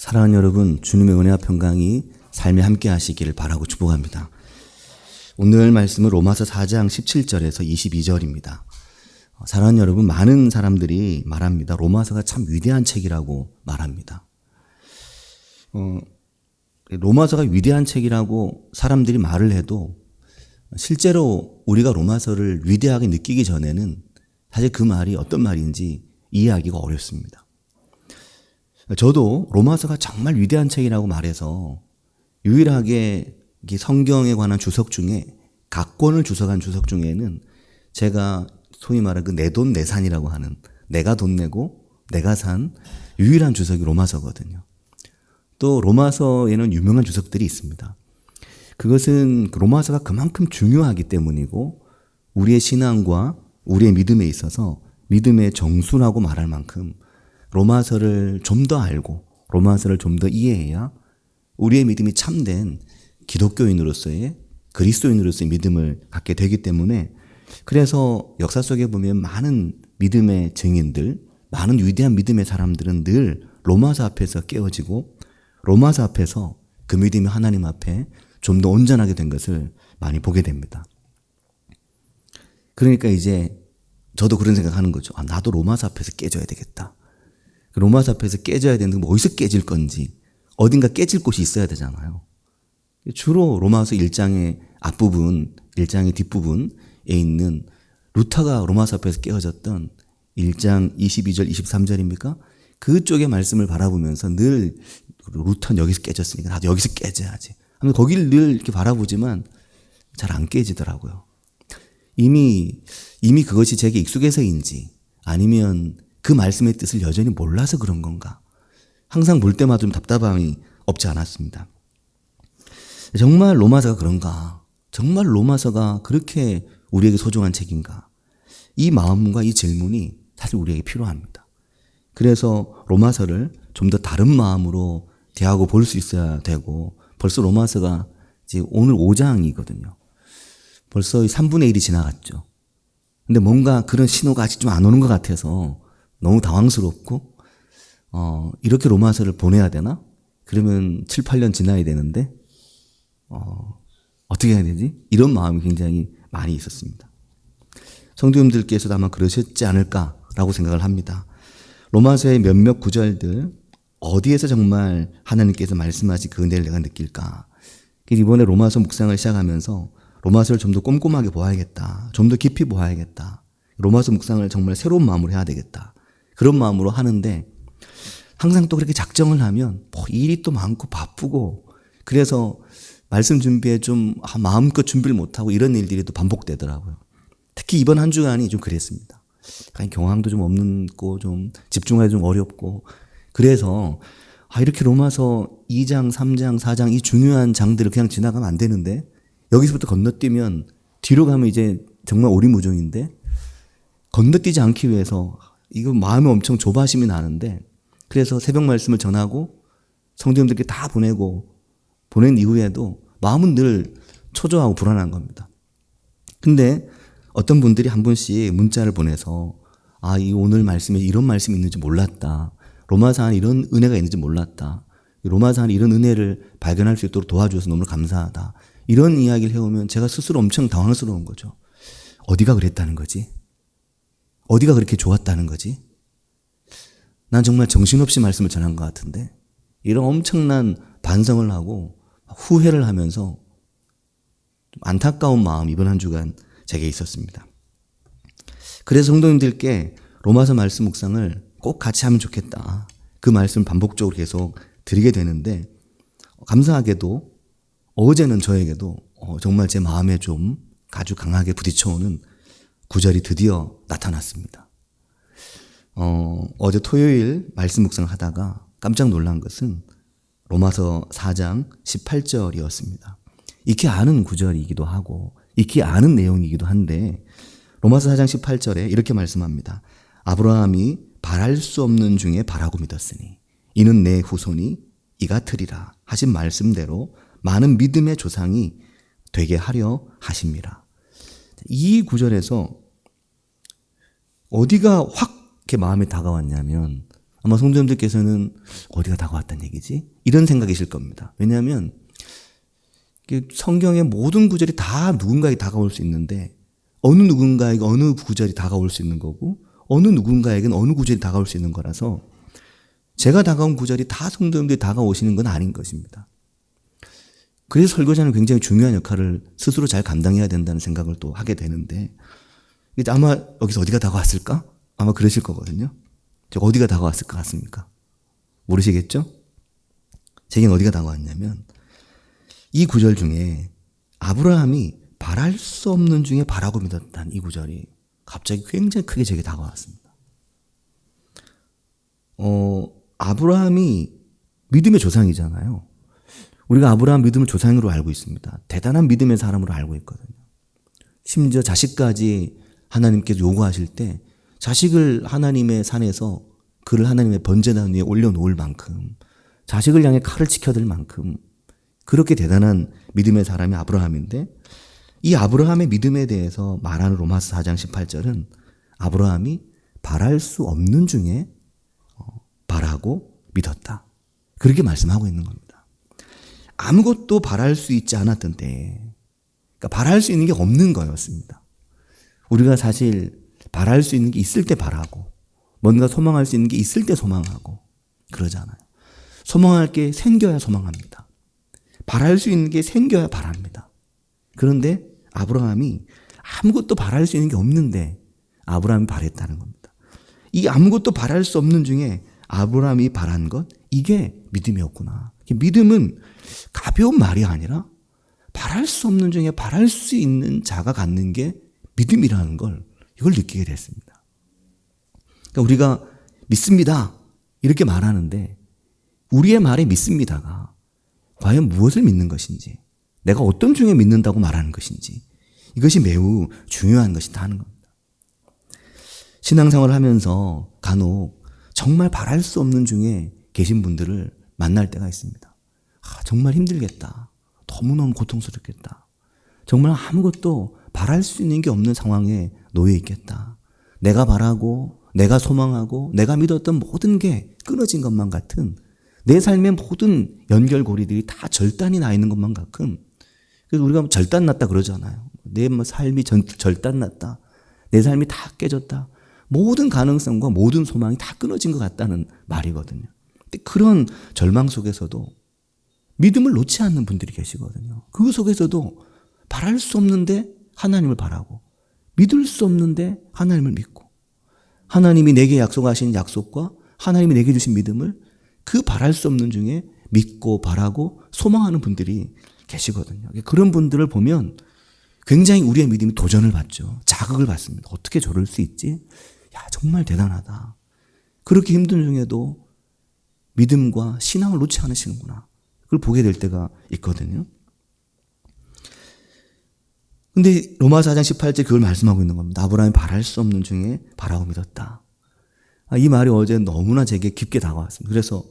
사랑하는 여러분, 주님의 은혜와 평강이 삶에 함께 하시기를 바라고 축복합니다. 오늘 말씀은 로마서 4장 17절에서 22절입니다. 사랑하는 여러분, 많은 사람들이 말합니다. 로마서가 참 위대한 책이라고 말합니다. 로마서가 위대한 책이라고 사람들이 말을 해도 실제로 우리가 로마서를 위대하게 느끼기 전에는 사실 그 말이 어떤 말인지 이해하기가 어렵습니다. 저도 로마서가 정말 위대한 책이라고 말해서 유일하게 성경에 관한 주석 중에 각권을 주석한 주석 중에는 제가 소위 말하는 그 내 돈 내산이라고 하는 내가 돈 내고 내가 산 유일한 주석이 로마서거든요. 또 로마서에는 유명한 주석들이 있습니다. 그것은 로마서가 그만큼 중요하기 때문이고 우리의 신앙과 우리의 믿음에 있어서 믿음의 정수라고 말할 만큼 로마서를 좀 더 알고 로마서를 좀 더 이해해야 우리의 믿음이 참된 기독교인으로서의 그리스도인으로서의 믿음을 갖게 되기 때문에 그래서 역사 속에 보면 많은 믿음의 증인들, 많은 위대한 믿음의 사람들은 늘 로마서 앞에서 깨어지고 로마서 앞에서 그 믿음이 하나님 앞에 좀 더 온전하게 된 것을 많이 보게 됩니다. 그러니까 이제 저도 그런 생각하는 거죠. 나도 로마서 앞에서 깨져야 되겠다. 로마서 앞에서 깨져야 되는데 뭐 어디서 깨질 건지 어딘가 깨질 곳이 있어야 되잖아요. 주로 로마서 1장의 앞부분, 1장의 뒷부분에 있는 루터가 로마서 앞에서 깨어졌던 1장 22절, 23절입니까? 그쪽의 말씀을 바라보면서 늘 루터는 여기서 깨졌으니까 나도 여기서 깨져야지. 하면서 거기를 늘 이렇게 바라보지만 잘 안 깨지더라고요. 이미 그것이 제게 익숙해서인지 아니면 그 말씀의 뜻을 여전히 몰라서 그런 건가? 항상 볼 때마다 좀 답답함이 없지 않았습니다. 정말 로마서가 그런가? 정말 로마서가 그렇게 우리에게 소중한 책인가? 이 마음과 이 질문이 사실 우리에게 필요합니다. 그래서 로마서를 좀 더 다른 마음으로 대하고 볼 수 있어야 되고 벌써 로마서가 이제 오늘 5장이거든요. 벌써 3분의 1이 지나갔죠. 근데 뭔가 그런 신호가 아직 좀 안 오는 것 같아서 너무 당황스럽고 이렇게 로마서를 보내야 되나? 그러면 7, 8년 지나야 되는데 어떻게 해야 되지? 이런 마음이 굉장히 많이 있었습니다. 성도님들께서도 아마 그러셨지 않을까라고 생각을 합니다. 로마서의 몇몇 구절들 어디에서 정말 하나님께서 말씀하신 그 은혜를 내가 느낄까? 이번에 로마서 묵상을 시작하면서 로마서를 좀 더 꼼꼼하게 보아야겠다. 좀 더 깊이 보아야겠다. 로마서 묵상을 정말 새로운 마음으로 해야 되겠다. 그런 마음으로 하는데 항상 또 그렇게 작정을 하면 일이 또 많고 바쁘고 그래서 말씀 준비에 좀 마음껏 준비를 못하고 이런 일들이 또 반복되더라고요. 특히 이번 한 주간이 좀 그랬습니다. 경황도 좀 없고 좀 집중하기 좀 어렵고 그래서 이렇게 로마서 2장, 3장, 4장 이 중요한 장들을 그냥 지나가면 안 되는데 여기서부터 건너뛰면 뒤로 가면 이제 정말 오리무중인데 건너뛰지 않기 위해서 이거 마음에 엄청 조바심이 나는데 그래서 새벽 말씀을 전하고 성도님들께 다 보낸 이후에도 마음은 늘 초조하고 불안한 겁니다. 근데 어떤 분들이 한 분씩 문자를 보내서 이 오늘 말씀에 이런 말씀이 있는지 몰랐다. 로마서 안에 이런 은혜가 있는지 몰랐다. 로마서 안에 이런 은혜를 발견할 수 있도록 도와주셔서 너무 감사하다. 이런 이야기를 해오면 제가 스스로 엄청 당황스러운 거죠. 어디가 그랬다는 거지? 어디가 그렇게 좋았다는 거지? 난 정말 정신없이 말씀을 전한 것 같은데 이런 엄청난 반성을 하고 후회를 하면서 좀 안타까운 마음 이번 한 주간 제게 있었습니다. 그래서 성도님들께 로마서 말씀 묵상을 꼭 같이 하면 좋겠다. 그 말씀을 반복적으로 계속 드리게 되는데 감사하게도 어제는 저에게도 정말 제 마음에 좀 아주 강하게 부딪혀오는 구절이 드디어 나타났습니다. 어제 토요일 말씀 묵상을 하다가 깜짝 놀란 것은 로마서 4장 18절이었습니다. 익히 아는 구절이기도 하고 익히 아는 내용이기도 한데 로마서 4장 18절에 이렇게 말씀합니다. 아브라함이 바랄 수 없는 중에 바라고 믿었으니 이는 내 후손이 이같으리라 하신 말씀대로 많은 믿음의 조상이 되게 하려 하심이라. 이 구절에서 어디가 확 이렇게 마음에 다가왔냐면 아마 성도님들께서는 어디가 다가왔단 얘기지? 이런 생각이실 겁니다. 왜냐하면 성경의 모든 구절이 다 누군가에게 다가올 수 있는데 어느 누군가에게 어느 구절이 다가올 수 있는 거고 어느 누군가에게는 어느 구절이 다가올 수 있는 거라서 제가 다가온 구절이 다 성도님들이 다가오시는 건 아닌 것입니다. 그래서 설교자는 굉장히 중요한 역할을 스스로 잘 감당해야 된다는 생각을 또 하게 되는데 아마 여기서 어디가 다가왔을까? 아마 그러실 거거든요. 제가 어디가 다가왔을 것 같습니까? 모르시겠죠? 제겐 어디가 다가왔냐면 이 구절 중에 아브라함이 바랄 수 없는 중에 바라고 믿었다는 이 구절이 갑자기 굉장히 크게 제게 다가왔습니다. 아브라함이 믿음의 조상이잖아요. 우리가 아브라함 믿음을 조상으로 알고 있습니다. 대단한 믿음의 사람으로 알고 있거든요. 심지어 자식까지 하나님께서 요구하실 때 자식을 하나님의 산에서 그를 하나님의 번제단 위에 올려놓을 만큼 자식을 향해 칼을 지켜들 만큼 그렇게 대단한 믿음의 사람이 아브라함인데 이 아브라함의 믿음에 대해서 말하는 로마서 4장 18절은 아브라함이 바랄 수 없는 중에 바라고 믿었다. 그렇게 말씀하고 있는 겁니다. 아무것도 바랄 수 있지 않았던 때에 그러니까 바랄 수 있는 게 없는 거였습니다. 우리가 사실 바랄 수 있는 게 있을 때 바라고 뭔가 소망할 수 있는 게 있을 때 소망하고 그러잖아요. 소망할 게 생겨야 소망합니다. 바랄 수 있는 게 생겨야 바랍니다. 그런데 아브라함이 아무것도 바랄 수 있는 게 없는데 아브라함이 바랬다는 겁니다. 이 아무것도 바랄 수 없는 중에 아브라함이 바란 것 이게 믿음이었구나. 믿음은 가벼운 말이 아니라 바랄 수 없는 중에 바랄 수 있는 자가 갖는 게 믿음이라는 걸 이걸 느끼게 됐습니다. 그러니까 우리가 믿습니다 이렇게 말하는데 우리의 말에 믿습니다가 과연 무엇을 믿는 것인지 내가 어떤 중에 믿는다고 말하는 것인지 이것이 매우 중요한 것이다 하는 겁니다. 신앙생활을 하면서 간혹 정말 바랄 수 없는 중에 계신 분들을 만날 때가 있습니다. 정말 힘들겠다. 너무너무 고통스럽겠다. 정말 아무것도 바랄 수 있는 게 없는 상황에 놓여 있겠다. 내가 바라고 내가 소망하고 내가 믿었던 모든 게 끊어진 것만 같은 내 삶의 모든 연결고리들이 다 절단이 나 있는 것만 같은 그래서 우리가 절단 났다 그러잖아요. 내 삶이 절단 났다. 내 삶이 다 깨졌다. 모든 가능성과 모든 소망이 다 끊어진 것 같다는 말이거든요. 근데 그런 절망 속에서도 믿음을 놓지 않는 분들이 계시거든요. 그 속에서도 바랄 수 없는데 하나님을 바라고 믿을 수 없는데 하나님을 믿고 하나님이 내게 약속하신 약속과 하나님이 내게 주신 믿음을 그 바랄 수 없는 중에 믿고 바라고 소망하는 분들이 계시거든요. 그런 분들을 보면 굉장히 우리의 믿음이 도전을 받죠. 자극을 받습니다. 어떻게 저럴 수 있지? 야, 정말 대단하다. 그렇게 힘든 중에도 믿음과 신앙을 놓지 않으시는구나. 그걸 보게 될 때가 있거든요. 근데 로마서 4장 18절 그걸 말씀하고 있는 겁니다. 아브라함이 바랄 수 없는 중에 바라고 믿었다. 이 말이 어제 너무나 제게 깊게 다가왔습니다. 그래서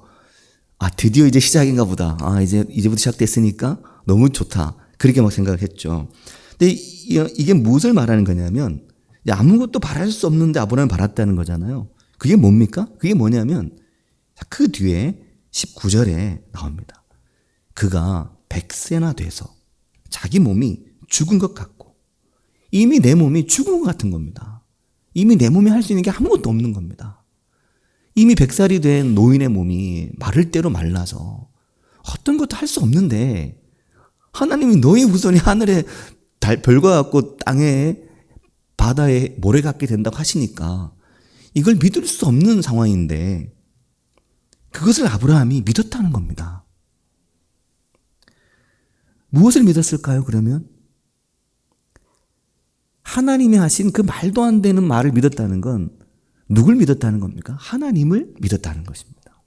드디어 이제 시작인가 보다. 이제부터 시작됐으니까 너무 좋다. 그렇게 막 생각을 했죠. 근데 이게 무엇을 말하는 거냐면 아무것도 바랄 수 없는데 아브라함이 바랐다는 거잖아요. 그게 뭡니까? 그게 뭐냐면 그 뒤에 19절에 나옵니다. 그가 100세나 돼서 자기 몸이 죽은 것 같고 이미 내 몸이 죽은 것 같은 겁니다. 이미 내 몸이 할 수 있는 게 아무것도 없는 겁니다. 이미 100살이 된 노인의 몸이 마를 대로 말라서 어떤 것도 할 수 없는데 하나님이 너희 후손이 하늘에 별과 같고 땅에 바다에 모래 같게 된다고 하시니까 이걸 믿을 수 없는 상황인데 그것을 아브라함이 믿었다는 겁니다. 무엇을 믿었을까요, 그러면? 하나님이 하신 그 말도 안 되는 말을 믿었다는 건 누굴 믿었다는 겁니까? 하나님을 믿었다는 것입니다.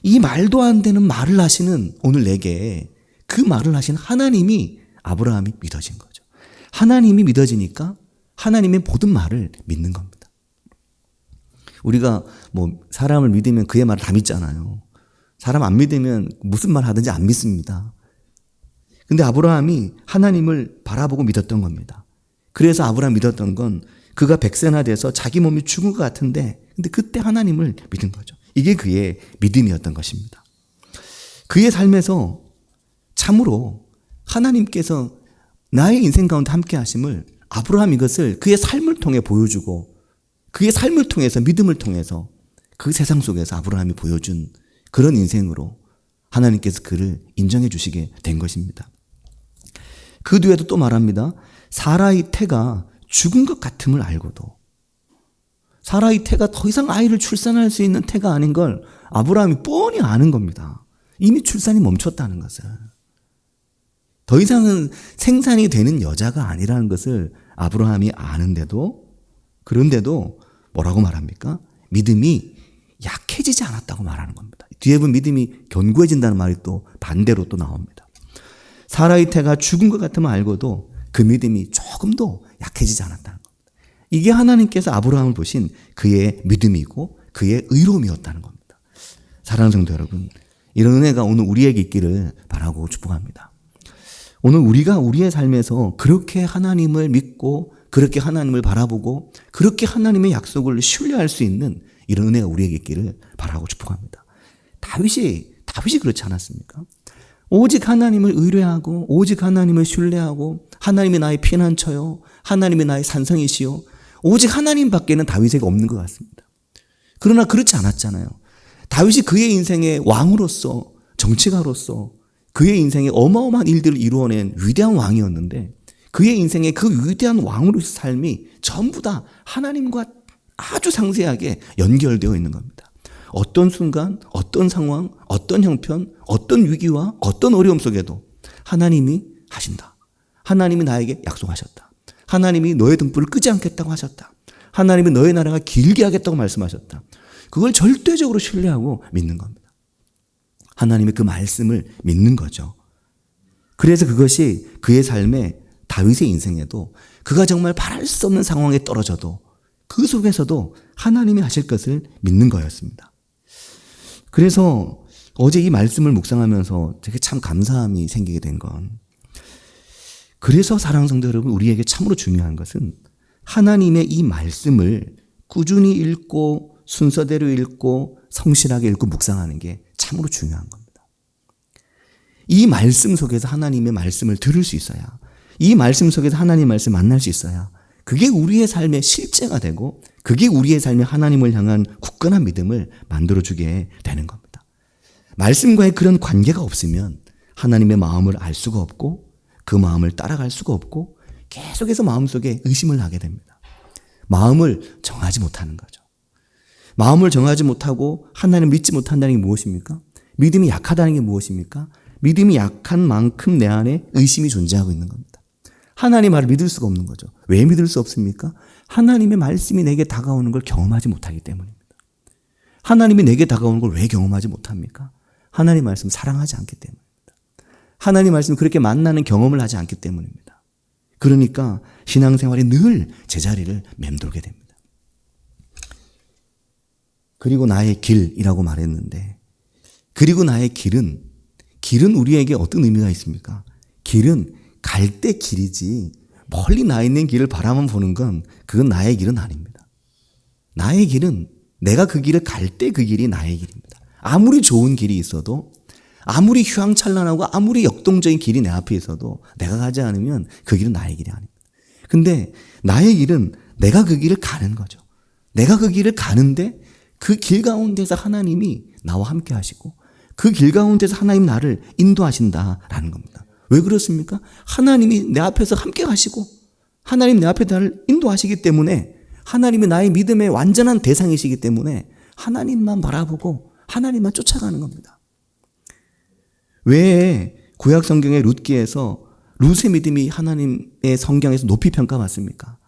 이 말도 안 되는 말을 하시는 오늘 내게 그 말을 하신 하나님이 아브라함이 믿어진 거죠. 하나님이 믿어지니까 하나님의 모든 말을 믿는 겁니다. 우리가 사람을 믿으면 그의 말을 다 믿잖아요. 사람 안 믿으면 무슨 말 하든지 안 믿습니다. 근데 아브라함이 하나님을 바라보고 믿었던 겁니다. 그래서 아브라함이 믿었던 건 그가 100세나 돼서 자기 몸이 죽은 것 같은데 근데 그때 하나님을 믿은 거죠. 이게 그의 믿음이었던 것입니다. 그의 삶에서 참으로 하나님께서 나의 인생 가운데 함께 하심을 아브라함 이것을 그의 삶을 통해 보여주고 그의 삶을 통해서 믿음을 통해서 그 세상 속에서 아브라함이 보여준 그런 인생으로 하나님께서 그를 인정해 주시게 된 것입니다. 그 뒤에도 또 말합니다. 사라의 태가 죽은 것 같음을 알고도 사라의 태가 더 이상 아이를 출산할 수 있는 태가 아닌 걸 아브라함이 뻔히 아는 겁니다. 이미 출산이 멈췄다는 것을. 더 이상은 생산이 되는 여자가 아니라는 것을 아브라함이 아는데도 그런데도 뭐라고 말합니까? 믿음이 약해지지 않았다고 말하는 겁니다. 뒤에 보면 믿음이 견고해진다는 말이 또 반대로 또 나옵니다. 사라의 태가 죽은 것 같으면 알고도 그 믿음이 조금도 약해지지 않았다는 겁니다. 이게 하나님께서 아브라함을 보신 그의 믿음이고 그의 의로움이었다는 겁니다. 사랑하는 성도 여러분, 이런 은혜가 오늘 우리에게 있기를 바라고 축복합니다. 오늘 우리가 우리의 삶에서 그렇게 하나님을 믿고 그렇게 하나님을 바라보고 그렇게 하나님의 약속을 신뢰할 수 있는 이런 은혜가 우리에게 있기를 바라고 축복합니다. 다윗이 그렇지 않았습니까? 오직 하나님을 의뢰하고 오직 하나님을 신뢰하고 하나님이 나의 피난처요 하나님이 나의 산성이시요 오직 하나님밖에는 다윗에게 없는 것 같습니다. 그러나 그렇지 않았잖아요. 다윗이 그의 인생의 왕으로서 정치가로서 그의 인생에 어마어마한 일들을 이루어낸 위대한 왕이었는데 그의 인생의 그 위대한 왕으로서의 삶이 전부 다 하나님과 아주 상세하게 연결되어 있는 겁니다. 어떤 순간, 어떤 상황, 어떤 형편, 어떤 위기와 어떤 어려움 속에도 하나님이 하신다. 하나님이 나에게 약속하셨다. 하나님이 너의 등불을 끄지 않겠다고 하셨다. 하나님이 너의 나라가 길게 하겠다고 말씀하셨다. 그걸 절대적으로 신뢰하고 믿는 겁니다. 하나님의 그 말씀을 믿는 거죠. 그래서 그것이 그의 삶에 다윗의 인생에도 그가 정말 바랄 수 없는 상황에 떨어져도 그 속에서도 하나님이 하실 것을 믿는 거였습니다. 그래서 어제 이 말씀을 묵상하면서 되게 참 감사함이 생기게 된 건 그래서 사랑하는 성도 여러분 우리에게 참으로 중요한 것은 하나님의 이 말씀을 꾸준히 읽고 순서대로 읽고 성실하게 읽고 묵상하는 게 참으로 중요한 겁니다. 이 말씀 속에서 하나님의 말씀을 들을 수 있어야 이 말씀 속에서 하나님의 말씀을 만날 수 있어야 그게 우리의 삶의 실제가 되고 그게 우리의 삶의 하나님을 향한 굳건한 믿음을 만들어주게 되는 겁니다. 말씀과의 그런 관계가 없으면 하나님의 마음을 알 수가 없고 그 마음을 따라갈 수가 없고 계속해서 마음속에 의심을 하게 됩니다. 마음을 정하지 못하는 거죠. 마음을 정하지 못하고 하나님을 믿지 못한다는 게 무엇입니까? 믿음이 약하다는 게 무엇입니까? 믿음이 약한 만큼 내 안에 의심이 존재하고 있는 겁니다. 하나님 말을 믿을 수가 없는 거죠. 왜 믿을 수 없습니까? 하나님의 말씀이 내게 다가오는 걸 경험하지 못하기 때문입니다. 하나님이 내게 다가오는 걸 왜 경험하지 못합니까? 하나님 말씀 사랑하지 않기 때문입니다. 하나님 말씀 그렇게 만나는 경험을 하지 않기 때문입니다. 그러니까 신앙생활이 늘 제자리를 맴돌게 됩니다. 그리고 나의 길이라고 말했는데 그리고 나의 길은 우리에게 어떤 의미가 있습니까? 길은 갈 때 길이지 멀리 나 있는 길을 바라만 보는 건 그건 나의 길은 아닙니다. 나의 길은 내가 그 길을 갈 때 그 길이 나의 길입니다. 아무리 좋은 길이 있어도 아무리 휘황찬란하고 아무리 역동적인 길이 내 앞에 있어도 내가 가지 않으면 그 길은 나의 길이 아닙니다. 근데 나의 길은 내가 그 길을 가는 거죠. 내가 그 길을 가는데 그 길 가운데서 하나님이 나와 함께 하시고 그 길 가운데서 하나님 나를 인도하신다라는 겁니다. 왜 그렇습니까? 하나님이 내 앞에서 함께 가시고 하나님 내 앞에 나를 인도하시기 때문에 하나님이 나의 믿음의 완전한 대상이시기 때문에 하나님만 바라보고 하나님만 쫓아가는 겁니다. 왜 구약 성경의 룻기에서 룻의 믿음이 하나님의 성경에서 높이 평가받습니까?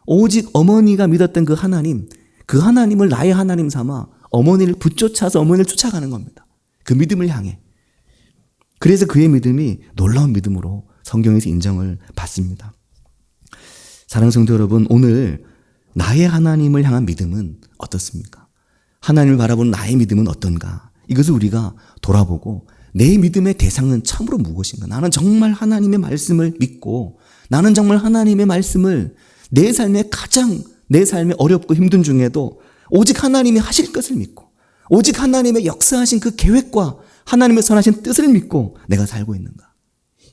오직 어머니가 믿었던 그 하나님을 나의 하나님 삼아 어머니를 붙쫓아서 어머니를 쫓아가는 겁니다. 그 믿음을 향해. 그래서 그의 믿음이 놀라운 믿음으로 성경에서 인정을 받습니다. 사랑하는 성도 여러분, 오늘 나의 하나님을 향한 믿음은 어떻습니까? 하나님을 바라보는 나의 믿음은 어떤가? 이것을 우리가 돌아보고 내 믿음의 대상은 참으로 무엇인가? 나는 정말 하나님의 말씀을 믿고 나는 정말 하나님의 말씀을 내 삶의 어렵고 힘든 중에도 오직 하나님이 하실 것을 믿고 오직 하나님의 역사하신 그 계획과 하나님의 선하신 뜻을 믿고 내가 살고 있는가?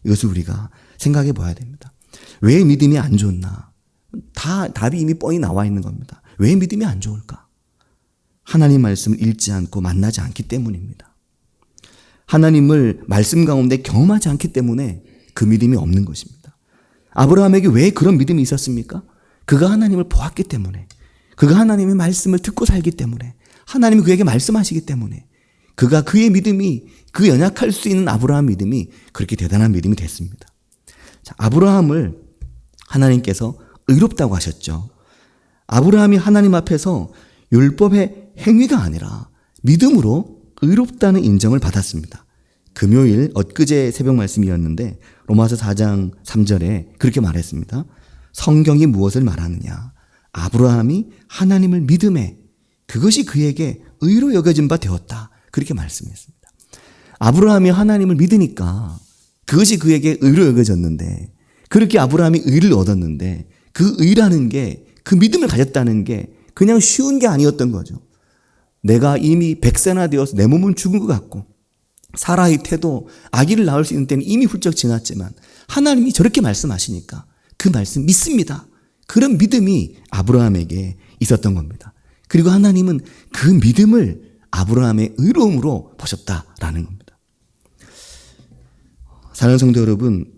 이것을 우리가 생각해 봐야 됩니다. 왜 믿음이 안 좋나? 답이 이미 뻔히 나와 있는 겁니다. 왜 믿음이 안 좋을까? 하나님 말씀을 읽지 않고 만나지 않기 때문입니다. 하나님을 말씀 가운데 경험하지 않기 때문에 그 믿음이 없는 것입니다. 아브라함에게 왜 그런 믿음이 있었습니까? 그가 하나님을 보았기 때문에, 그가 하나님의 말씀을 듣고 살기 때문에, 하나님이 그에게 말씀하시기 때문에 그가 그의 믿음이, 그 연약할 수 있는 아브라함 믿음이 그렇게 대단한 믿음이 됐습니다. 자, 아브라함을 하나님께서 의롭다고 하셨죠. 아브라함이 하나님 앞에서 율법의 행위가 아니라 믿음으로 의롭다는 인정을 받았습니다. 금요일 엊그제 새벽 말씀이었는데 로마서 4장 3절에 그렇게 말했습니다. 성경이 무엇을 말하느냐? 아브라함이 하나님을 믿음에 그것이 그에게 의로 여겨진 바 되었다. 그렇게 말씀했습니다. 아브라함이 하나님을 믿으니까 그것이 그에게 의로 여겨졌는데, 그렇게 아브라함이 의를 얻었는데 그 의라는 게, 그 믿음을 가졌다는 게 그냥 쉬운 게 아니었던 거죠. 내가 이미 100세나 되어서 내 몸은 죽은 것 같고 사라의 태도 아기를 낳을 수 있는 때는 이미 훌쩍 지났지만 하나님이 저렇게 말씀하시니까 그 말씀 믿습니다. 그런 믿음이 아브라함에게 있었던 겁니다. 그리고 하나님은 그 믿음을 아브라함의 의로움으로 보셨다라는 겁니다. 사랑하는 성도 여러분,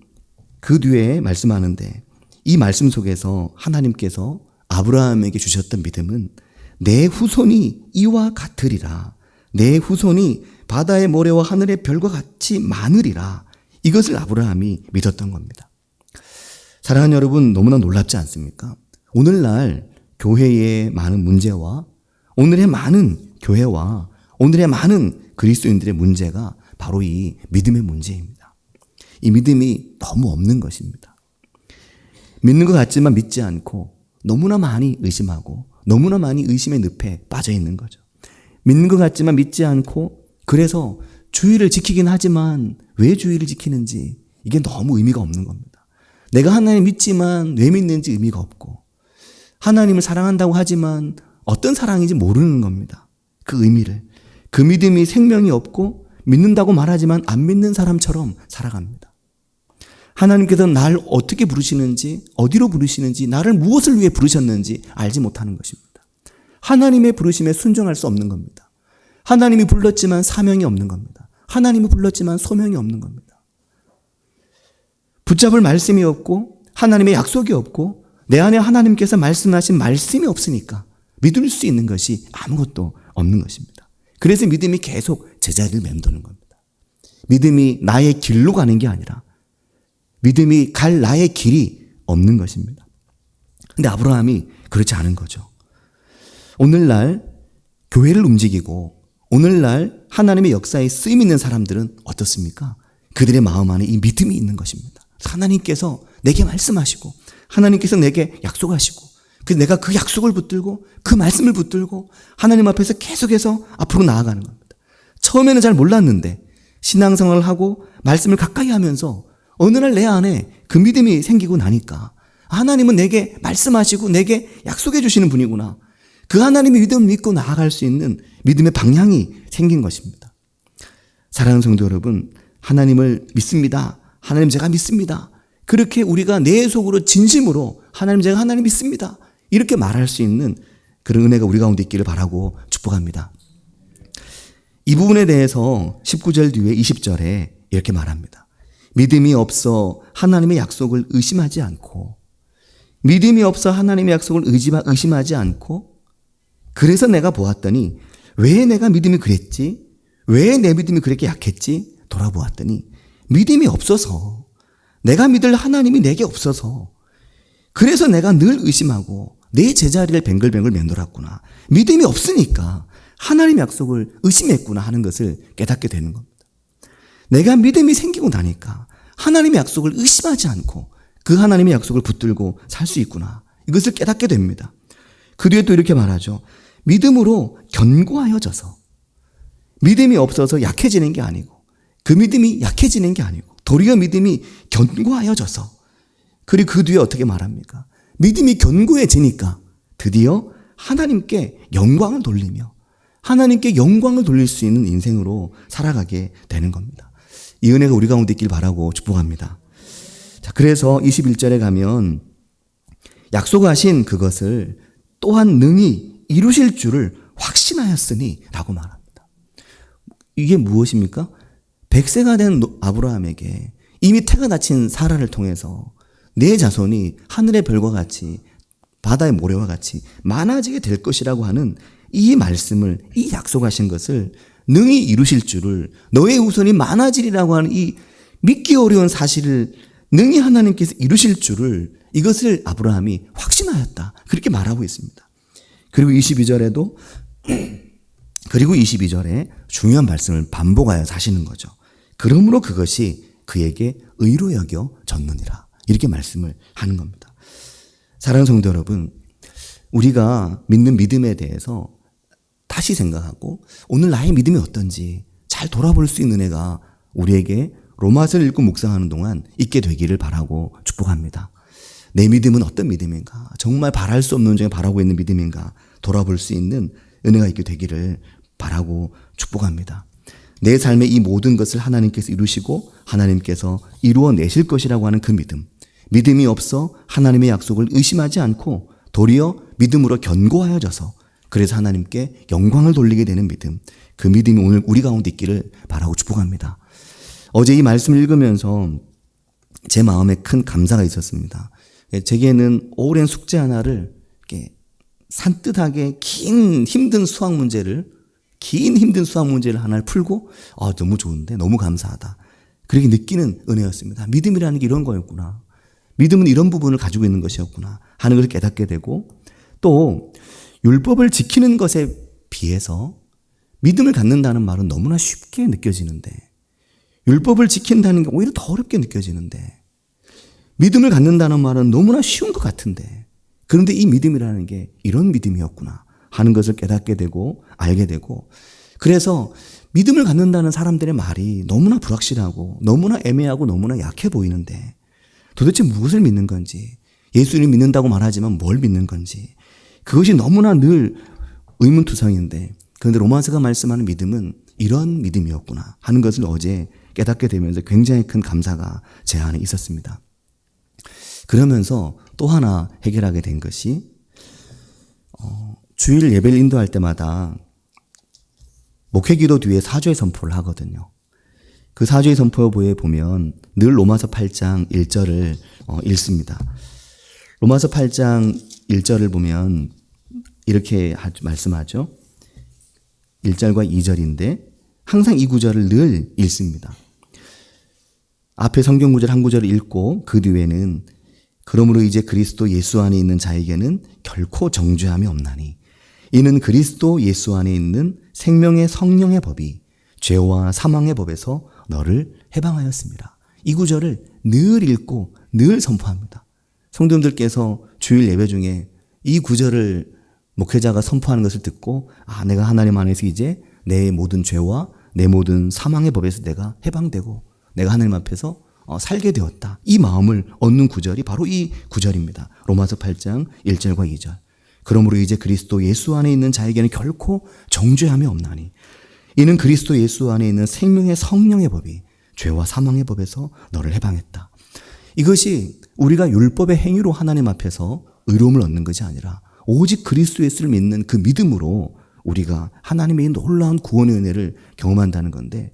그 뒤에 말씀하는데 이 말씀 속에서 하나님께서 아브라함에게 주셨던 믿음은 내 후손이 이와 같으리라, 내 후손이 바다의 모래와 하늘의 별과 같이 많으리라, 이것을 아브라함이 믿었던 겁니다. 사랑하는 여러분, 너무나 놀랍지 않습니까? 오늘날 교회의 많은 문제와 오늘의 많은 교회와 오늘의 많은 그리스도인들의 문제가 바로 이 믿음의 문제입니다. 이 믿음이 너무 없는 것입니다. 믿는 것 같지만 믿지 않고 너무나 많이 의심하고 너무나 많이 의심의 늪에 빠져 있는 거죠. 믿는 것 같지만 믿지 않고, 그래서 주의를 지키긴 하지만 왜 주의를 지키는지 이게 너무 의미가 없는 겁니다. 내가 하나님 믿지만 왜 믿는지 의미가 없고, 하나님을 사랑한다고 하지만 어떤 사랑인지 모르는 겁니다. 그 의미를. 그 믿음이 생명이 없고 믿는다고 말하지만 안 믿는 사람처럼 살아갑니다. 하나님께서 날 어떻게 부르시는지, 어디로 부르시는지, 나를 무엇을 위해 부르셨는지 알지 못하는 것입니다. 하나님의 부르심에 순종할 수 없는 겁니다. 하나님이 불렀지만 사명이 없는 겁니다. 하나님이 불렀지만 소명이 없는 겁니다. 붙잡을 말씀이 없고 하나님의 약속이 없고 내 안에 하나님께서 말씀하신 말씀이 없으니까 믿을 수 있는 것이 아무것도 없는 것입니다. 그래서 믿음이 계속 제자리를 맴도는 겁니다. 믿음이 나의 길로 가는 게 아니라 믿음이 갈 나의 길이 없는 것입니다. 근데 아브라함이 그렇지 않은 거죠. 오늘날 교회를 움직이고 오늘날 하나님의 역사에 쓰임 있는 사람들은 어떻습니까? 그들의 마음 안에 이 믿음이 있는 것입니다. 하나님께서 내게 말씀하시고 하나님께서 내게 약속하시고, 그래서 내가 그 약속을 붙들고 그 말씀을 붙들고 하나님 앞에서 계속해서 앞으로 나아가는 겁니다. 처음에는 잘 몰랐는데 신앙생활을 하고 말씀을 가까이 하면서 어느 날 내 안에 그 믿음이 생기고 나니까 하나님은 내게 말씀하시고 내게 약속해 주시는 분이구나. 그 하나님의 믿음을 믿고 나아갈 수 있는 믿음의 방향이 생긴 것입니다. 사랑하는 성도 여러분, 하나님을 믿습니다. 하나님 제가 믿습니다. 그렇게 우리가 내 속으로 진심으로 하나님 제가 하나님 믿습니다. 이렇게 말할 수 있는 그런 은혜가 우리 가운데 있기를 바라고 축복합니다. 이 부분에 대해서 19절 뒤에 20절에 이렇게 말합니다. 믿음이 없어 하나님의 약속을 의심하지 않고, 믿음이 없어 하나님의 약속을 의심하지 않고, 그래서 내가 보았더니 왜 내가 믿음이 그랬지? 왜 내 믿음이 그렇게 약했지? 돌아보았더니 믿음이 없어서, 내가 믿을 하나님이 내게 없어서, 그래서 내가 늘 의심하고 내 제자리를 뱅글뱅글 맴돌았구나. 믿음이 없으니까 하나님의 약속을 의심했구나 하는 것을 깨닫게 되는 겁니다. 내가 믿음이 생기고 나니까 하나님의 약속을 의심하지 않고 그 하나님의 약속을 붙들고 살 수 있구나. 이것을 깨닫게 됩니다. 그 뒤에 또 이렇게 말하죠. 믿음으로 견고하여져서, 믿음이 없어서 약해지는 게 아니고 그 믿음이 약해지는 게 아니고 도리어 믿음이 견고하여져서, 그리고 그 뒤에 어떻게 말합니까? 믿음이 견고해지니까 드디어 하나님께 영광을 돌리며 하나님께 영광을 돌릴 수 있는 인생으로 살아가게 되는 겁니다. 이 은혜가 우리 가운데 있길 바라고 축복합니다. 자, 그래서 21절에 가면 약속하신 그것을 또한 능히 이루실 줄을 확신하였으니 라고 말합니다. 이게 무엇입니까? 100세가 된 아브라함에게 이미 태가 다친 사라를 통해서 내 자손이 하늘의 별과 같이 바다의 모래와 같이 많아지게 될 것이라고 하는 이 말씀을, 이 약속하신 것을 능히 이루실 줄을, 너의 후손이 많아지리라고 하는 이 믿기 어려운 사실을 능히 하나님께서 이루실 줄을, 이것을 아브라함이 확신하였다. 그렇게 말하고 있습니다. 그리고 22절에 중요한 말씀을 반복하여 하시는 거죠. 그러므로 그것이 그에게 의로 여겨졌느니라. 이렇게 말씀을 하는 겁니다. 사랑하는 성도 여러분, 우리가 믿는 믿음에 대해서 다시 생각하고 오늘 나의 믿음이 어떤지 잘 돌아볼 수 있는 은혜가 우리에게 로마서를 읽고 묵상하는 동안 있게 되기를 바라고 축복합니다. 내 믿음은 어떤 믿음인가? 정말 바랄 수 없는 중에 바라고 있는 믿음인가? 돌아볼 수 있는 은혜가 있게 되기를 바라고 축복합니다. 내 삶의 이 모든 것을 하나님께서 이루시고 하나님께서 이루어내실 것이라고 하는 그 믿음. 믿음이 없어 하나님의 약속을 의심하지 않고 도리어 믿음으로 견고하여져서 그래서 하나님께 영광을 돌리게 되는 믿음. 그 믿음이 오늘 우리 가운데 있기를 바라고 축복합니다. 어제 이 말씀을 읽으면서 제 마음에 큰 감사가 있었습니다. 제게는 오랜 숙제 하나를 이렇게 산뜻하게 긴 힘든 수학 문제를 하나를 풀고 너무 좋은데 너무 감사하다. 그렇게 느끼는 은혜였습니다. 믿음이라는 게 이런 거였구나. 믿음은 이런 부분을 가지고 있는 것이었구나 하는 것을 깨닫게 되고, 또 율법을 지키는 것에 비해서 믿음을 갖는다는 말은 너무나 쉽게 느껴지는데, 율법을 지킨다는 게 오히려 더 어렵게 느껴지는데, 믿음을 갖는다는 말은 너무나 쉬운 것 같은데, 그런데 이 믿음이라는 게 이런 믿음이었구나 하는 것을 깨닫게 되고 알게 되고, 그래서 믿음을 갖는다는 사람들의 말이 너무나 불확실하고 너무나 애매하고 너무나 약해 보이는데 도대체 무엇을 믿는 건지, 예수님 믿는다고 말하지만 뭘 믿는 건지, 그것이 너무나 늘 의문투성인데, 그런데 로마서가 말씀하는 믿음은 이런 믿음이었구나 하는 것을 어제 깨닫게 되면서 굉장히 큰 감사가 제 안에 있었습니다. 그러면서 또 하나 해결하게 된 것이, 주일 예배를 인도할 때마다 목회기도 뒤에 사죄의 선포를 하거든요. 그 사죄의 선포에 보면 늘 로마서 8장 1절을 읽습니다. 로마서 8장 1절을 보면 이렇게 말씀하죠. 1절과 2절인데 항상 이 구절을 늘 읽습니다. 앞에 성경 구절 한 구절을 읽고 그 뒤에는 그러므로 이제 그리스도 예수 안에 있는 자에게는 결코 정죄함이 없나니 이는 그리스도 예수 안에 있는 생명의 성령의 법이 죄와 사망의 법에서 너를 해방하였습니다. 이 구절을 늘 읽고 늘 선포합니다. 성도님들께서 주일 예배 중에 이 구절을 목회자가 선포하는 것을 듣고 내가 하나님 안에서 이제 내 모든 죄와 내 모든 사망의 법에서 내가 해방되고 내가 하나님 앞에서 살게 되었다. 이 마음을 얻는 구절이 바로 이 구절입니다. 로마서 8장 1절과 2절. 그러므로 이제 그리스도 예수 안에 있는 자에게는 결코 정죄함이 없나니 이는 그리스도 예수 안에 있는 생명의 성령의 법이 죄와 사망의 법에서 너를 해방했다. 이것이 우리가 율법의 행위로 하나님 앞에서 의로움을 얻는 것이 아니라 오직 그리스도 예수를 믿는 그 믿음으로 우리가 하나님의 놀라운 구원의 은혜를 경험한다는 건데,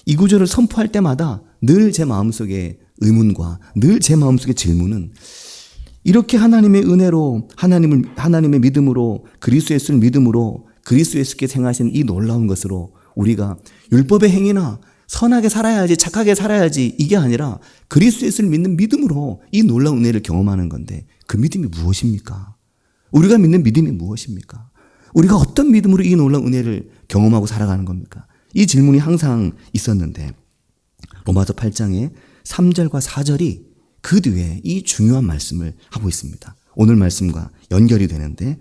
이 구절을 선포할 때마다 늘 제 마음속에 의문과 늘 제 마음속에 질문은, 이렇게 하나님의 은혜로 하나님의 믿음으로 그리스도 예수를 믿음으로 그리스도 예수께서 행하신 이 놀라운 것으로 우리가 율법의 행위나 선하게 살아야지 착하게 살아야지 이게 아니라 그리스도 예수를 믿는 믿음으로 이 놀라운 은혜를 경험하는 건데, 그 믿음이 무엇입니까? 우리가 믿는 믿음이 무엇입니까? 우리가 어떤 믿음으로 이 놀라운 은혜를 경험하고 살아가는 겁니까? 이 질문이 항상 있었는데 로마서 8장의 3절과 4절이 그 뒤에 이 중요한 말씀을 하고 있습니다. 오늘 말씀과 연결이 되는데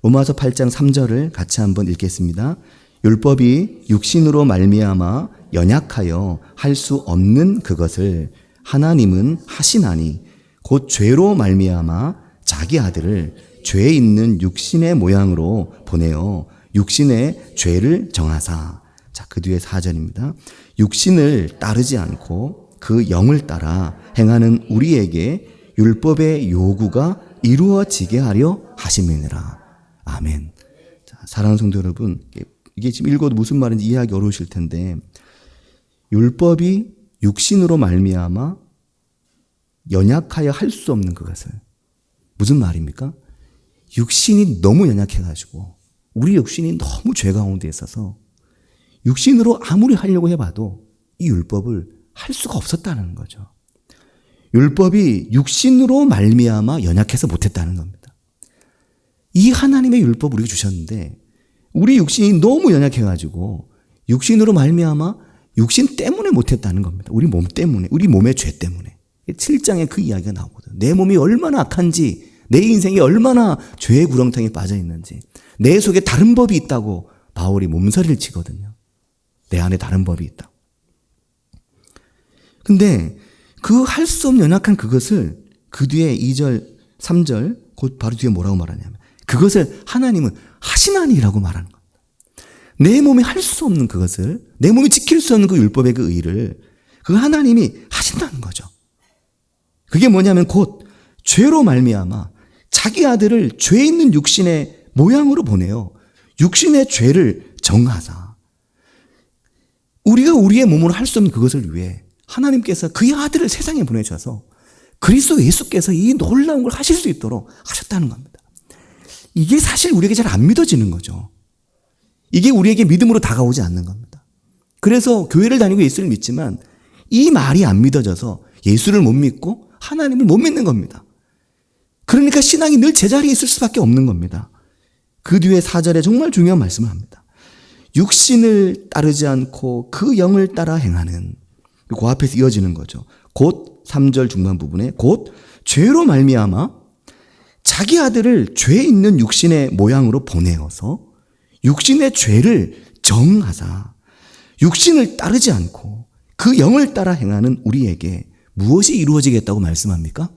로마서 8장 3절을 같이 한번 읽겠습니다. 율법이 육신으로 말미암아 연약하여 할 수 없는 그것을 하나님은 하시나니 곧 죄로 말미암아 자기 아들을 죄 있는 육신의 모양으로 보내어 육신의 죄를 정하사. 자, 그 뒤에 4절입니다. 육신을 따르지 않고 그 영을 따라 행하는 우리에게 율법의 요구가 이루어지게 하려 하심이니라. 아멘. 자, 사랑하는 성도 여러분, 이게 지금 읽어도 무슨 말인지 이해하기 어려우실 텐데, 율법이 육신으로 말미암아 연약하여 할 수 없는 그것을, 무슨 말입니까? 육신이 너무 연약해가지고 우리 육신이 너무 죄 가운데 있어서 육신으로 아무리 하려고 해봐도 이 율법을 할 수가 없었다는 거죠. 율법이 육신으로 말미암아 연약해서 못했다는 겁니다. 이 하나님의 율법을 우리가 주셨는데 우리 육신이 너무 연약해가지고 육신으로 말미암아 육신 때문에 못했다는 겁니다. 우리 몸 때문에, 우리 몸의 죄 때문에. 7장에 그 이야기가 나오거든요. 내 몸이 얼마나 악한지, 내 인생이 얼마나 죄의 구렁텅이에 빠져 있는지, 내 속에 다른 법이 있다고 바울이 몸서리를 치거든요. 내 안에 다른 법이 있다고. 근데 그 할 수 없는 연약한 그것을 그 뒤에 2절, 3절 곧 바로 뒤에 뭐라고 말하냐면 그것을 하나님은 하시나니라고 말하는 겁니다. 내 몸이 할 수 없는 그것을, 내 몸이 지킬 수 없는 그 율법의 그 의를 그 하나님이 하신다는 거죠. 그게 뭐냐면 곧 죄로 말미암아 자기 아들을 죄 있는 육신의 모양으로 보내요. 육신의 죄를 정하사. 우리가 우리의 몸으로 할 수 없는 그것을 위해 하나님께서 그의 아들을 세상에 보내셔서 그리스도 예수께서 이 놀라운 걸 하실 수 있도록 하셨다는 겁니다. 이게 사실 우리에게 잘 안 믿어지는 거죠. 이게 우리에게 믿음으로 다가오지 않는 겁니다. 그래서 교회를 다니고 예수를 믿지만 이 말이 안 믿어져서 예수를 못 믿고 하나님을 못 믿는 겁니다. 그러니까 신앙이 늘 제자리에 있을 수밖에 없는 겁니다. 그 뒤에 4절에 정말 중요한 말씀을 합니다. 육신을 따르지 않고 그 영을 따라 행하는, 그 앞에서 이어지는 거죠. 곧 3절 중반 부분에 곧 죄로 말미암아 자기 아들을 죄 있는 육신의 모양으로 보내어서 육신의 죄를 정하사 육신을 따르지 않고 그 영을 따라 행하는 우리에게 무엇이 이루어지겠다고 말씀합니까?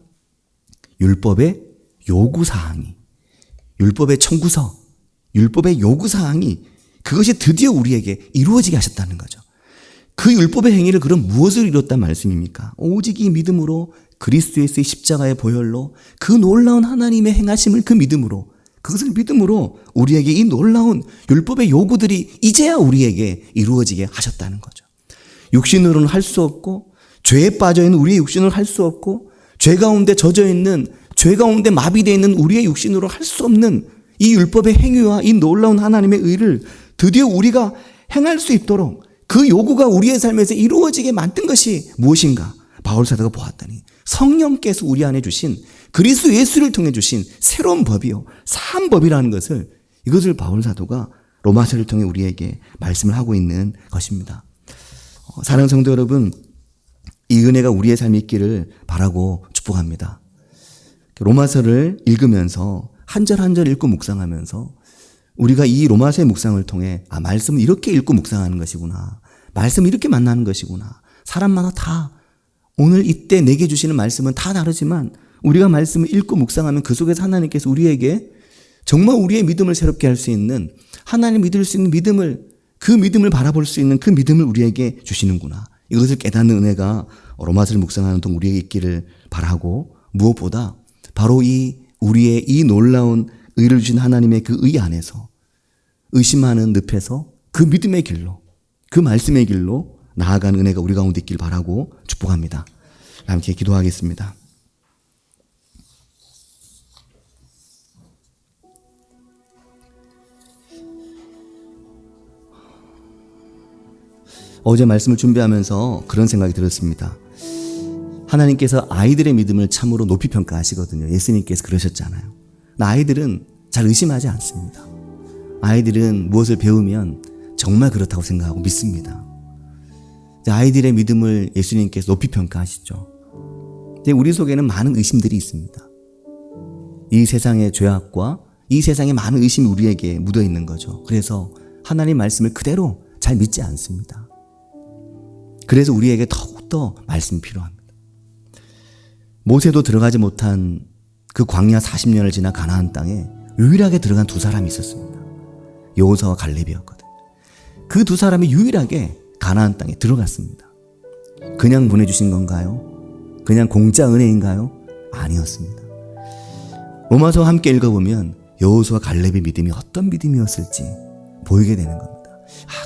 율법의 요구사항이, 율법의 청구서, 율법의 요구사항이 그것이 드디어 우리에게 이루어지게 하셨다는 거죠. 그 율법의 행위를 그럼 무엇을 이뤘단 말씀입니까? 오직 이 믿음으로 그리스도 예수의 십자가의 보혈로 그 놀라운 하나님의 행하심을 그 믿음으로, 그것을 믿음으로 우리에게 이 놀라운 율법의 요구들이 이제야 우리에게 이루어지게 하셨다는 거죠. 육신으로는 할 수 없고 죄에 빠져있는 우리의 육신으로 할 수 없고 죄 가운데 젖어있는, 죄 가운데 마비되어 있는 우리의 육신으로 할 수 없는 이 율법의 행위와 이 놀라운 하나님의 의를 드디어 우리가 행할 수 있도록 그 요구가 우리의 삶에서 이루어지게 만든 것이 무엇인가? 바울 사도가 보았더니 성령께서 우리 안에 주신, 그리스도 예수를 통해 주신 새로운 법이요, 산 법이라는 것을, 이것을 바울 사도가 로마서를 통해 우리에게 말씀을 하고 있는 것입니다. 사랑하는 성도 여러분, 이 은혜가 우리의 삶에 있기를 바라고 축복합니다. 로마서를 읽으면서 한 절 한 절 읽고 묵상하면서 우리가 이 로마서의 묵상을 통해 말씀을 이렇게 읽고 묵상하는 것이구나, 말씀을 이렇게 만나는 것이구나, 사람마다 다 오늘 이때 내게 주시는 말씀은 다 다르지만 우리가 말씀을 읽고 묵상하면 그 속에서 하나님께서 우리에게 정말 우리의 믿음을 새롭게 할 수 있는, 하나님 믿을 수 있는 믿음을, 그 믿음을 바라볼 수 있는 그 믿음을 우리에게 주시는구나, 이것을 깨닫는 은혜가 로마서를 묵상하는 동안 우리에게 있기를 바라고, 무엇보다 바로 이 우리의 이 놀라운 의를 주신 하나님의 그 의 안에서 의심하는 늪에서 그 믿음의 길로, 그 말씀의 길로 나아가는 은혜가 우리 가운데 있길 바라고 축복합니다. 함께 기도하겠습니다. 어제 말씀을 준비하면서 그런 생각이 들었습니다. 하나님께서 아이들의 믿음을 참으로 높이 평가하시거든요. 예수님께서 그러셨잖아요. 아이들은 잘 의심하지 않습니다. 아이들은 무엇을 배우면 정말 그렇다고 생각하고 믿습니다. 아이들의 믿음을 예수님께서 높이 평가하시죠. 근데 우리 속에는 많은 의심들이 있습니다. 이 세상의 죄악과 이 세상의 많은 의심이 우리에게 묻어 있는 거죠. 그래서 하나님 말씀을 그대로 잘 믿지 않습니다. 그래서 우리에게 더욱더 말씀이 필요합니다. 모세도 들어가지 못한 그 광야 40년을 지나 가나안 땅에 유일하게 들어간 두 사람이 있었습니다. 여호수아와 갈렙이었거든요. 그 두 사람이 유일하게 가나안 땅에 들어갔습니다. 그냥 보내주신 건가요? 그냥 공짜 은혜인가요? 아니었습니다. 로마서 함께 읽어보면 여호수아 갈렙의 믿음이 어떤 믿음이었을지 보이게 되는 겁니다.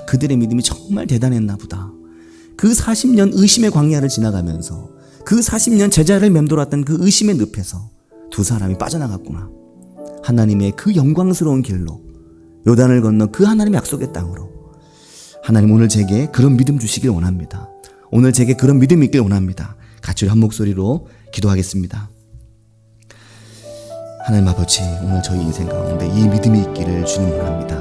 그들의 믿음이 정말 대단했나 보다. 그 40년 의심의 광야를 지나가면서 그 40년 제자를 맴돌았던 그 의심의 늪에서 두 사람이 빠져나갔구나. 하나님의 그 영광스러운 길로 요단을 건너 그 하나님의 약속의 땅으로. 하나님 오늘 제게 그런 믿음 주시길 원합니다. 오늘 제게 그런 믿음이 있길 원합니다. 같이 한 목소리로 기도하겠습니다. 하나님 아버지, 오늘 저희 인생 가운데 이 믿음이 있기를 주님 원합니다.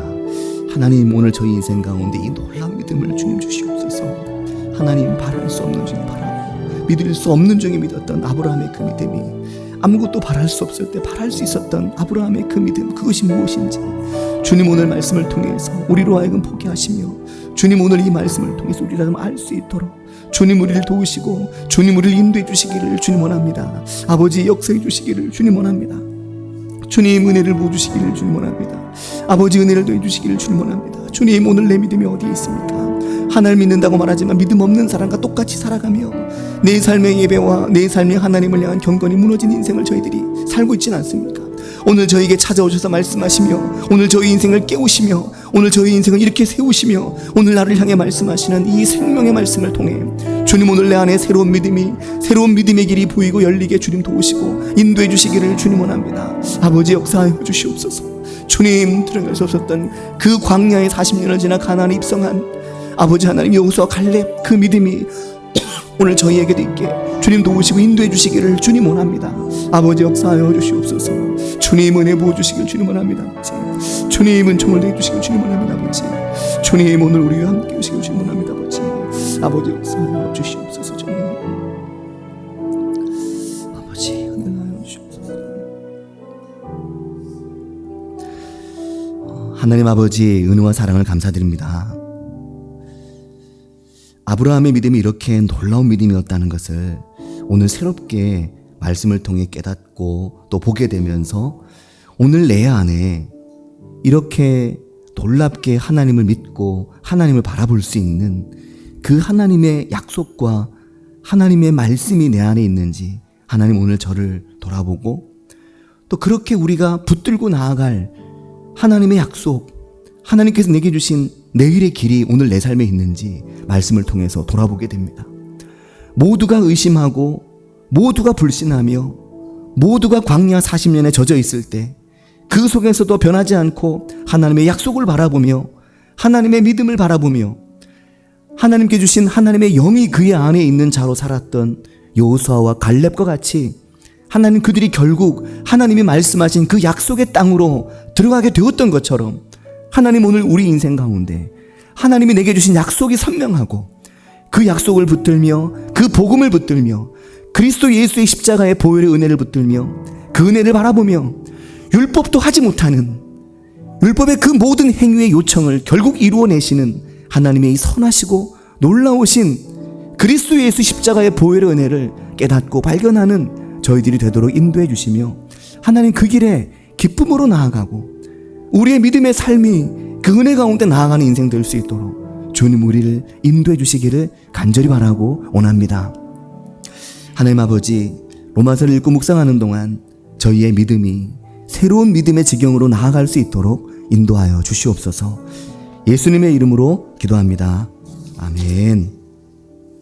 하나님, 오늘 저희 인생 가운데 이 놀라운 믿음을 주님 주시옵소서. 하나님, 바랄 수 없는 중에 바라고 믿을 수 없는 중에 믿었던 아브라함의 그 믿음이, 아무것도 바랄 수 없을 때 바랄 수 있었던 아브라함의 그 믿음, 그것이 무엇인지 주님 오늘 말씀을 통해서 우리로 하여금 포기하시며, 주님 오늘 이 말씀을 통해서 우리라도 알 수 있도록 주님 우리를 도우시고 주님 우리를 인도해 주시기를 주님 원합니다. 아버지, 역사해 주시기를 주님 원합니다. 주님 은혜를 부어주시기를 주님 원합니다. 아버지, 은혜를 더해 주시기를 주님 원합니다. 주님, 오늘 내 믿음이 어디에 있습니까? 하나님을 믿는다고 말하지만 믿음 없는 사람과 똑같이 살아가며 내 삶의 예배와 내 삶의 하나님을 향한 경건이 무너진 인생을 저희들이 살고 있지는 않습니까? 오늘 저에게 찾아오셔서 말씀하시며 오늘 저희 인생을 깨우시며 오늘 저희 인생을 이렇게 세우시며 오늘 나를 향해 말씀하시는 이 생명의 말씀을 통해 주님, 오늘 내 안에 새로운 믿음의 길이 보이고 열리게 주님 도우시고 인도해 주시기를 주님 원합니다. 아버지, 역사하여 주시옵소서. 주님, 들어갈 수 없었던 그 광야의 40년을 지나 가나안에 입성한 아버지 하나님, 여호수아 갈렙 그 믿음이 오늘 저희에게도 있게 주님 도우시고 인도해 주시기를 주님 원합니다. 아버지, 역사하여 주시옵소서. 주님, 은혜 부어주시길 주님 원합니다. 아버지, 주님 은총을 내해 주시길 주님 원합니다. 아버지, 주님 오늘 우리와 함께 오시길 주님 원합니다. 아버지, 아버지 역사하여 주시옵소서. 주님, 아버지 은혜하여 주시옵소서. 하나님 아버지, 은혜와 사랑을 감사드립니다. 아브라함의 믿음이 이렇게 놀라운 믿음이었다는 것을 오늘 새롭게 말씀을 통해 깨닫고 또 보게 되면서 오늘 내 안에 이렇게 놀랍게 하나님을 믿고 하나님을 바라볼 수 있는 그 하나님의 약속과 하나님의 말씀이 내 안에 있는지 하나님 오늘 저를 돌아보고 또 그렇게 우리가 붙들고 나아갈 하나님의 약속, 하나님께서 내게 주신 내일의 길이 오늘 내 삶에 있는지 말씀을 통해서 돌아보게 됩니다. 모두가 의심하고 모두가 불신하며 모두가 광야 40년에 젖어 있을 때 그 속에서도 변하지 않고 하나님의 약속을 바라보며 하나님의 믿음을 바라보며 하나님께 주신 하나님의 영이 그의 안에 있는 자로 살았던 여호수아와 갈렙과 같이 하나님, 그들이 결국 하나님이 말씀하신 그 약속의 땅으로 들어가게 되었던 것처럼 하나님, 오늘 우리 인생 가운데 하나님이 내게 주신 약속이 선명하고 그 약속을 붙들며 그 복음을 붙들며 그리스도 예수의 십자가의 보혈의 은혜를 붙들며 그 은혜를 바라보며 율법도 하지 못하는 율법의 그 모든 행위의 요청을 결국 이루어내시는 하나님의 이 선하시고 놀라우신 그리스도 예수 십자가의 보혈의 은혜를 깨닫고 발견하는 저희들이 되도록 인도해 주시며 하나님, 그 길에 기쁨으로 나아가고 우리의 믿음의 삶이 그 은혜 가운데 나아가는 인생 될 수 있도록 주님 우리를 인도해 주시기를 간절히 바라고 원합니다. 하나님 아버지, 로마서를 읽고 묵상하는 동안 저희의 믿음이 새로운 믿음의 지경으로 나아갈 수 있도록 인도하여 주시옵소서. 예수님의 이름으로 기도합니다. 아멘.